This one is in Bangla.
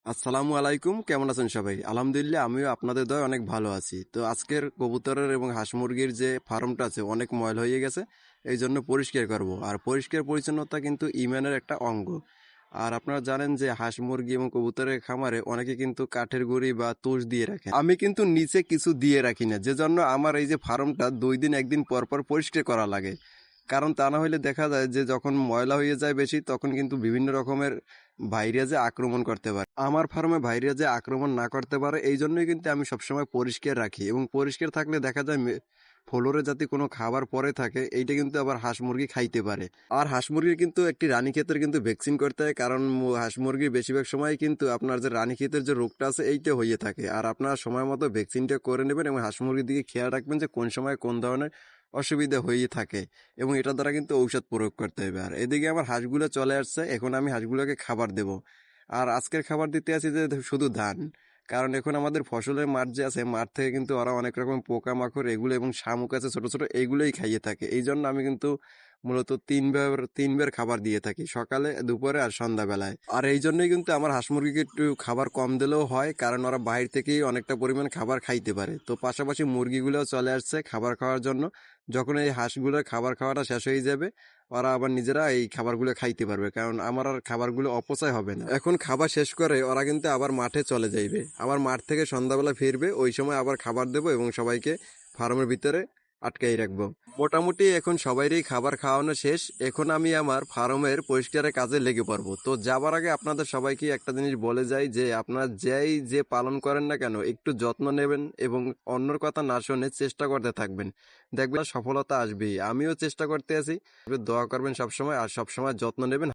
আসসালামু আলাইকুম, কেমন আছেন সবাই? আলহামদুলিল্লাহ, আমিও আপনাদের দয় অনেক ভালো আছি। তো আজকের কবুতরের এবং হাঁস মুরগির যে ফার্মটা আছে অনেক ময়লা হয়ে গেছে, এই জন্য পরিষ্কার করব। আর পরিষ্কার পরিচ্ছন্নতা কিন্তু ইমানের একটা অঙ্গ। আর আপনারা জানেন যে হাঁস মুরগি এবং কবুতরের খামারে অনেকে কিন্তু কাঠের গুঁড়ি বা তুষ দিয়ে রাখে। আমি কিন্তু নিচে কিছু দিয়ে রাখি না, যে জন্য আমার এই যে ফার্মটা 2 দিন 1 দিন পর পর পরিষ্কার করা লাগে। কারণ তা না হলে দেখা যায় যে যখন ময়লা হয়ে যায় বেশি, তখন কিন্তু বিভিন্ন রকমের ভাইরাসে আক্রমণ করতে পারে। আমার ফার্মে ভাইরাসে আক্রমণ না করতে পারে, এই জন্যই কিন্তু আমি সবসময় পরিষ্কার রাখি। এবং পরিষ্কার থাকলে দেখা যায় ফ্লোরে যাতে কোনো খাবার পরে থাকে, এইটা কিন্তু আবার হাঁস মুরগি খাইতে পারে। আর হাঁস মুরগির কিন্তু একটি রানীক্ষেতের কিন্তু ভ্যাকসিন করতে হয়, কারণ হাঁস মুরগির বেশিরভাগ সময় কিন্তু আপনার যে রানীক্ষেতের যে রোগটা আছে এইটা হয়ে থাকে। আর আপনার সময় মতো ভ্যাকসিনটা করে নেবেন এবং হাঁস মুরগির দিকে খেয়াল রাখবেন যে কোন সময় কোন ধরনের অসুবিধা হয়ে থাকে, এবং এটার দ্বারা কিন্তু ঔষধ প্রয়োগ করতে হবে। আর এদিকে আমার হাঁসগুলো চলে আসছে, এখন আমি হাঁসগুলোকে খাবার দেব। আর আজকের খাবার দিতে আছি যে শুধু ধান, কারণ এখন আমাদের ফসলের মাঠ যে আছে, মাঠ থেকে কিন্তু ওরা অনেক রকম পোকামাকড় এগুলো এবং শামুক আছে ছোট ছোট, এইগুলোই খাইয়ে থাকে। এই জন্য আমি কিন্তু মূলত তিনবার খাবার দিয়ে থাকি, সকালে, দুপুরে আর সন্ধ্যাবেলায়। আর এই জন্যই কিন্তু আমার হাঁস মুরগিকে একটু খাবার কম দিলেও হয়, কারণ ওরা বাইরে থেকেই অনেকটা পরিমাণ খাবার খাইতে পারে। তো পাশাপাশি মুরগিগুলোও চলে আসছে খাবার খাওয়ার জন্য। যখন এই হাঁসগুলোর খাবার খাওয়াটা শেষ হয়ে যাবে, ওরা আবার নিজেরা এই খাবারগুলো খাইতে পারবে, কারণ আমার আর খাবারগুলো অপচয় হবে না। এখন খাবার শেষ করে ওরা কিন্তু আবার মাঠে চলে যাইবে, আবার মাঠ থেকে সন্ধ্যাবেলা ফিরবে, ওই সময় আবার খাবার দেবো এবং সবাইকে ফার্মের ভিতরে আটকাই রাখবো। মোটামুটি এখন সবাইরই খাবার খাওয়ানো শেষ, এখন আমি আমার ফার্মের পরিষ্কারের কাজে লেগে পড়বো। তো যাবার আগে আপনাদের সবাইকে একটা জিনিস বলে যাই যে আপনারা যেই যে পালন করেন না কেন, একটু যত্ন নেবেন এবং অন্যর কথা না শুনে চেষ্টা করতে থাকবেন, দেখবেন সফলতা আসবেই। আমিও চেষ্টা করতে আছি। দোয়া করবেন সবসময়, আর সবসময় যত্ন নেবেন।